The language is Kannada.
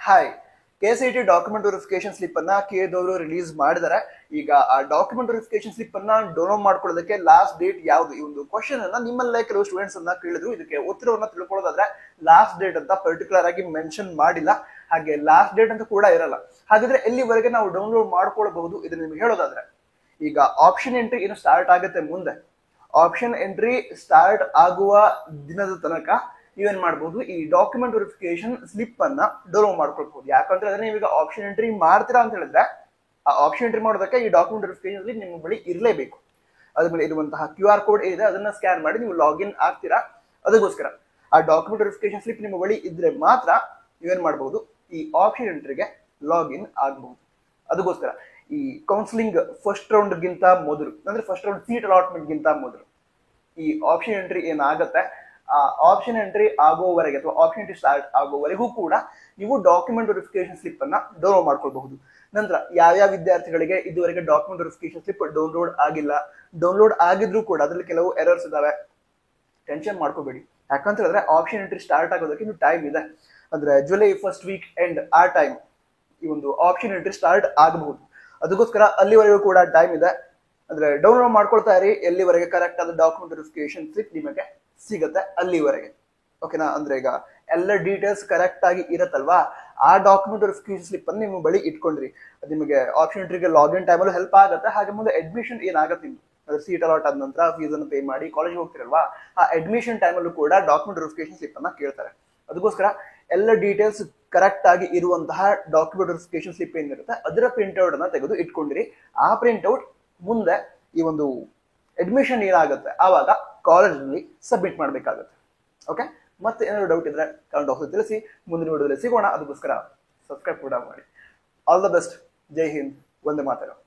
Hi, KCET document verification slip ಅನ್ನ KEದವರು ರಿಲೀಸ್ ಮಾಡಿದ್ದಾರೆ. ಈಗ ಆ ಡಾಕ್ಯುಮೆಂಟ್ ವೆರಿಫಿಕೇಶನ್ ಸ್ಲಿಪ್ ಅನ್ನ ಡೌನ್ಲೋಡ್ ಮಾಡ್ಕೊಳ್ಳೋದಕ್ಕೆ ಲಾಸ್ಟ್ ಡೇಟ್ ಯಾವುದು? ಈ ಒಂದು ಕ್ವಶನ್ ಅನ್ನ ನಿಮ್ಮಲ್ಲೇ ಕೆಲವು ಸ್ಟೂಡೆಂಟ್ಸ್ ಅನ್ನ ಕೇಳಿದ್ರು. ಇದಕ್ಕೆ ಉತ್ತರವನ್ನ ತಿಳ್ಕೊಳ್ಳೋದಾದ್ರೆ ಲಾಸ್ಟ್ ಡೇಟ್ ಅಂತ ಪರ್ಟಿಕ್ಯುಲರ್ ಆಗಿ ಮೆನ್ಷನ್ ಮಾಡಿಲ್ಲ, ಹಾಗೆ ಲಾಸ್ಟ್ ಡೇಟ್ ಅಂತ ಕೂಡ ಇರಲ್ಲ. ಹಾಗಾದ್ರೆ ಎಲ್ಲಿವರೆಗೆ ನಾವು ಡೌನ್ಲೋಡ್ ಮಾಡ್ಕೊಳ್ಬಹುದು ಇದನ್ನ ನಿಮ್ಗೆ ಹೇಳೋದಾದ್ರೆ, ಈಗ ಆಪ್ಷನ್ ಎಂಟ್ರಿ ಏನು ಸ್ಟಾರ್ಟ್ ಆಗುತ್ತೆ ಮುಂದೆ, ಆಪ್ಷನ್ ಎಂಟ್ರಿ ಸ್ಟಾರ್ಟ್ ಆಗುವ ದಿನದ ತನಕ ನೀವೇನ್ ಮಾಡಬಹುದು, ಈ ಡಾಕ್ಯುಮೆಂಟ್ ವೆರಿಫಿಕೇಶನ್ ಸ್ಲಿಪ್ ಅನ್ನ ಡೌನ್ಲೋಡ್ ಮಾಡ್ಕೊಳ್ಬಹುದು. ಯಾಕಂದ್ರೆ ಅದನ್ನ ನೀವೀಗ ಆಪ್ಷನ್ ಎಂಟ್ರಿ ಮಾಡ್ತೀರಾ ಅಂತ ಹೇಳಿದ್ರೆ, ಆ ಆಪ್ಷನ್ ಎಂಟ್ರಿ ಮಾಡೋದಕ್ಕೆ ಈ ಡಾಕ್ಯುಮೆಂಟ್ ವೆರಿಫಿಕೇಶನ್ ಸ್ಲಿಪ್ ನಿಮ್ಮ ಬಳಿ ಇರಲೇಬೇಕು. ಅದ್ರ ಮೇಲೆ ಇರುವಂತಹ QR ಕೋಡ್ ಏನಿದೆ ಅದನ್ನ ಸ್ಕ್ಯಾನ್ ಮಾಡಿ ನೀವು ಲಾಗಿನ್ ಆಗ್ತೀರಾ. ಅದಕ್ಕೋಸ್ಕರ ಆ ಡಾಕ್ಯುಮೆಂಟ್ ವೆರಿಫಿಕೇಶನ್ ಸ್ಲಿಪ್ ನಿಮ್ಮ ಬಳಿ ಇದ್ರೆ ಮಾತ್ರ ನೀವೇನ್ ಮಾಡಬಹುದು, ಈ ಆಪ್ಷನ್ ಎಂಟ್ರಿಗೆ ಲಾಗಿನ್ ಆಗಬಹುದು. ಅದಕ್ಕೋಸ್ಕರ ಈ ಕೌನ್ಸಿಲಿಂಗ್ ಫಸ್ಟ್ ರೌಂಡ್ ಗಿಂತ ಮೊದಲು, ಅಂದ್ರೆ ಫಸ್ಟ್ ರೌಂಡ್ ಸೀಟ್ ಅಲಾಟ್ಮೆಂಟ್ ಗಿಂತ ಮೊದಲು ಈ ಆಪ್ಷನ್ ಎಂಟ್ರಿ ಏನಾಗತ್ತೆ, ಆ ಆಪ್ಷನ್ ಎಂಟ್ರಿ ಆಗೋವರೆಗೆ ಅಥವಾ ಆಪ್ಷನ್ ಎಂಟ್ರಿ ಸ್ಟಾರ್ಟ್ ಆಗೋವರೆಗೂ ಕೂಡ ನೀವು ಡಾಕ್ಯುಮೆಂಟ್ ವೆರಿಫಿಕೇಶನ್ ಸ್ಲಿಪ್ ಅನ್ನ ಡೌನ್ಲೋಡ್ ಮಾಡ್ಕೊಳ್ಬಹುದು. ನಂತರ ಯಾವ್ಯಾವ ವಿದ್ಯಾರ್ಥಿಗಳಿಗೆ ಇದುವರೆಗೆ ಡಾಕ್ಯುಮೆಂಟ್ ವೆರಿಫಿಕೇಶನ್ ಸ್ಲಿಪ್ ಡೌನ್ಲೋಡ್ ಆಗಿಲ್ಲ, ಡೌನ್ಲೋಡ್ ಆಗಿದ್ರು ಕೂಡ ಅದ್ರಲ್ಲಿ ಕೆಲವು ಎರರ್ಸ್ ಇದಾವೆ, ಟೆನ್ಷನ್ ಮಾಡ್ಕೋಬೇಡಿ. ಯಾಕಂತ ಹೇಳಿದ್ರೆ ಆಪ್ಷನ್ ಎಂಟ್ರಿ ಸ್ಟಾರ್ಟ್ ಆಗೋದಕ್ಕೆ ಇನ್ನು ಟೈಮ್ ಇದೆ. ಅಂದ್ರೆ ಜುಲೈ ಫಸ್ಟ್ ವೀಕ್ ಎಂಡ್ ಆ ಟೈಮ್ ಈ ಒಂದು ಆಪ್ಷನ್ ಎಂಟ್ರಿ ಸ್ಟಾರ್ಟ್ ಆಗಬಹುದು. ಅದಕ್ಕೋಸ್ಕರ ಅಲ್ಲಿವರೆಗೂ ಕೂಡ ಟೈಮ್ ಇದೆ. ಅಂದ್ರೆ ಡೌನ್ಲೋಡ್ ಮಾಡ್ಕೊಳ್ತಾ ಇರಿ, ಎಲ್ಲಿವರೆಗೆ ಕರೆಕ್ಟ್ ಆದ ಡಾಕ್ಯುಮೆಂಟ್ ವೆರಿಫಿಕೇಶನ್ ಸ್ಲಿಪ್ ನಿಮಗೆ ಸಿಗುತ್ತೆ ಅಲ್ಲಿವರೆಗೆ. ಓಕೆನಾ? ಅಂದ್ರೆ ಈಗ ಎಲ್ಲ ಡೀಟೇಲ್ಸ್ ಕರೆಕ್ಟ್ ಆಗಿ ಇರತ್ತಲ್ವಾ, ಆ ಡಾಕ್ಯುಮೆಂಟ್ ವೆರಿಫಿಕೇಶನ್ ಸ್ಲಿಪ್ ಅನ್ನು ನಿಮ್ಮ ಬಳಿ ಇಟ್ಕೊಂಡ್ರಿ, ಅದು ನಿಮಗೆ ಆಪ್ಷನ್ ಎಂಟ್ರಿಗೆ ಲಾಗಿನ್ ಟೈಮಲ್ಲೂ ಹೆಲ್ಪ್ ಆಗುತ್ತೆ. ಹಾಗೆ ಮುಂದೆ ಅಡ್ಮಿಷನ್ ಏನಾಗುತ್ತೆ ನಿಮ್ದು, ಅಂದ್ರೆ ಸೀಟ್ ಅಲಾಟ್ ಆದ ನಂತರ ಫೀಸ್ ಅನ್ನು ಪೇ ಮಾಡಿ ಕಾಲೇಜ್ ಹೋಗ್ತಿರಲ್ವಾ, ಆ ಅಡ್ಮಿಷನ್ ಟೈಮಲ್ಲೂ ಕೂಡ ಡಾಕ್ಯುಮೆಂಟ್ ವೆರಿಫಿಕೇಶನ್ ಸ್ಲಿಪ್ ಅನ್ನ ಕೇಳ್ತಾರೆ. ಅದಕ್ಕೋಸ್ಕರ ಎಲ್ಲ ಡೀಟೇಲ್ಸ್ ಕರೆಕ್ಟ್ ಆಗಿ ಇರುವಂತಹ ಡಾಕ್ಯುಮೆಂಟ್ ವೆರಿಫಿಕೇಶನ್ ಸ್ಲಿಪ್ ಏನಿರುತ್ತೆ ಅದರ ಪ್ರಿಂಟ್ಔಟ್ ಅನ್ನ ತೆಗೆದು ಇಟ್ಕೊಂಡಿರಿ. ಆ ಪ್ರಿಂಟ್ಔಟ್ ಮುಂದೆ ಈ ಒಂದು ಅಡ್ಮಿಷನ್ ಏನಾಗುತ್ತೆ ಆವಾಗ ಕಾಲೇಜ್ನಲ್ಲಿ ಸಬ್ಮಿಟ್ ಮಾಡಬೇಕಾಗುತ್ತೆ. ಓಕೆ, ಮತ್ತೆ ಏನಾದ್ರು ಡೌಟ್ ಇದ್ರೆ ಕಮೆಂಟ್ ಬಾಕ್ಸ್ ತಿಳಿಸಿ, ಮುಂದಿನ ವಿಡಿಯೋದಲ್ಲಿ ಸಿಗೋಣ. ಅದಕ್ಕೋಸ್ಕರ ಸಬ್ಸ್ಕ್ರೈಬ್ ಕೂಡ ಮಾಡಿ. All the best. ಜೈ ಹಿಂದ್, ವಂದೇ ಮಾತರಂ.